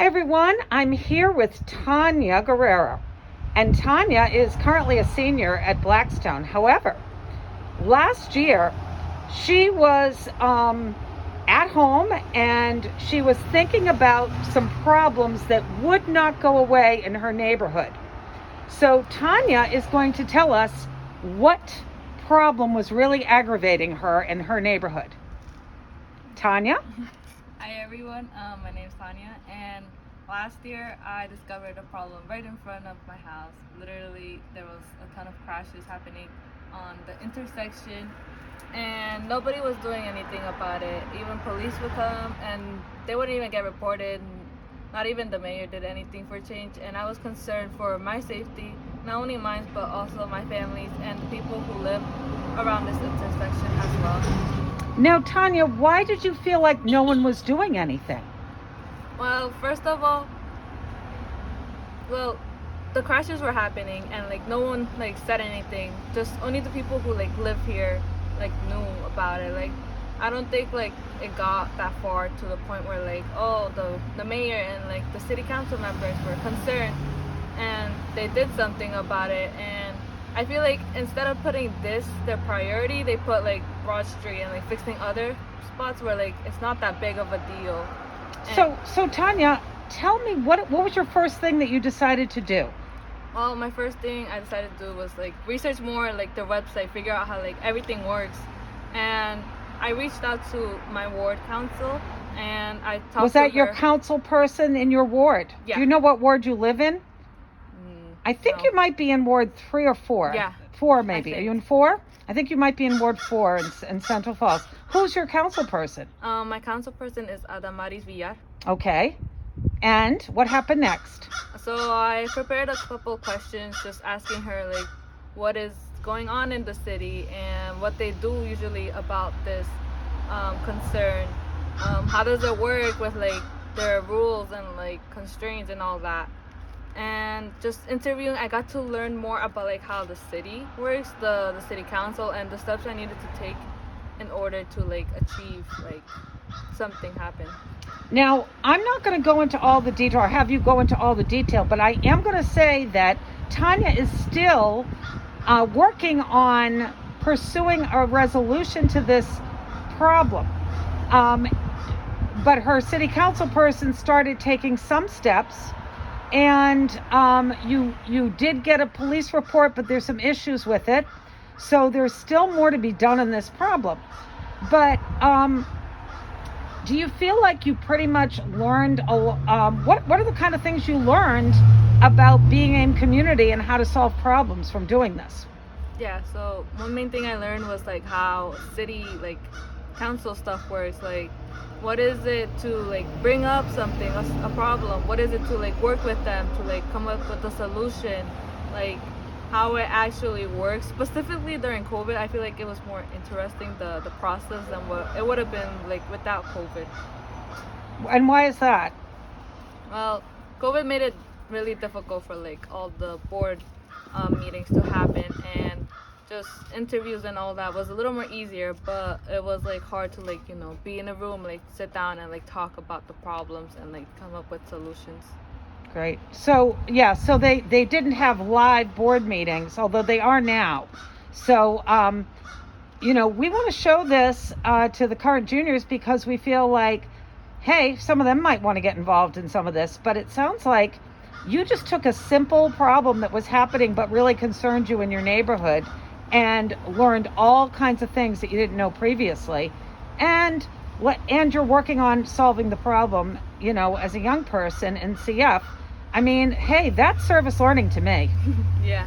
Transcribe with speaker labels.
Speaker 1: Hi everyone, I'm here with Tania Guerrero, and Tania is currently a senior at Blackstone. However, last year she was at home and she was thinking about some problems that would not go away in her neighborhood. So Tania is going to tell us what problem was really aggravating her in her neighborhood. Tania?
Speaker 2: Hi everyone, my name is Tania, and last year I discovered a problem right in front of my house. Literally, there was a ton of crashes happening on the intersection, and nobody was doing anything about it. Even police would come, and they wouldn't even get reported. Not even the mayor did anything for change, and I was concerned for my safety, not only mine, but also my family's and the people who live around this intersection as well.
Speaker 1: Now, Tania, why did you feel like no one was doing anything?
Speaker 2: Well, first of all, the crashes were happening and no one said anything. Just only the people who live here knew about it. I don't think it got that far to the point where the mayor and the city council members were concerned and they did something about it. And I feel instead of putting this their priority, they put Broad Street and fixing other spots where it's not that big of a deal. And
Speaker 1: So Tania, tell me what was your first thing that you decided to do?
Speaker 2: well, my first thing I decided to do was research more their website, figure out how everything works. And I reached out to my ward council and I talked to her.
Speaker 1: Was that your council person in your ward?
Speaker 2: Yeah.
Speaker 1: Do you know what ward you live in? I think
Speaker 2: No.
Speaker 1: you might be in Ward 3 or 4.
Speaker 2: Yeah,
Speaker 1: 4 maybe.
Speaker 2: I
Speaker 1: Are
Speaker 2: think.
Speaker 1: you in 4? I think you might be in Ward 4 in Central Falls. Who's your council person?
Speaker 2: My council person is Adamaris Villar.
Speaker 1: Okay. And what happened next?
Speaker 2: So I prepared a couple questions, just asking her what is going on in the city and what they do usually about this concern. How does it work with their rules and constraints and all that. And just interviewing, I got to learn more about how the city works, the city council, and the steps I needed to take in order to achieve something happen.
Speaker 1: Now, I'm not going to go into all the detail or have you go into all the detail, but I am going to say that Tania is still working on pursuing a resolution to this problem. But her city council person started taking some steps, and you did get a police report, but there's some issues with it. So there's still more to be done in this problem. But do you feel like you pretty much learned what are the kind of things you learned about being in community and how to solve problems from doing this?
Speaker 2: Yeah, so one main thing I learned was how city council stuff works. What is it to bring up something, a problem? What is it to work with them to come up with a solution? How it actually works. Specifically during COVID, I feel it was more interesting the process than what it would have been without COVID.
Speaker 1: And why is that?
Speaker 2: Well, COVID made it really difficult for all the board meetings to happen, and just interviews and all that was a little more easier, but it was hard to be in a room, sit down and talk about the problems and come up with solutions.
Speaker 1: Great. So yeah, so they didn't have live board meetings, although they are now. So we want to show this to the current juniors because we feel hey, some of them might want to get involved in some of this. But it sounds like you just took a simple problem that was happening but really concerned you in your neighborhood and learned all kinds of things that you didn't know previously, and you're working on solving the problem as a young person in CF. I mean, hey, that's service learning to me.
Speaker 2: Yeah.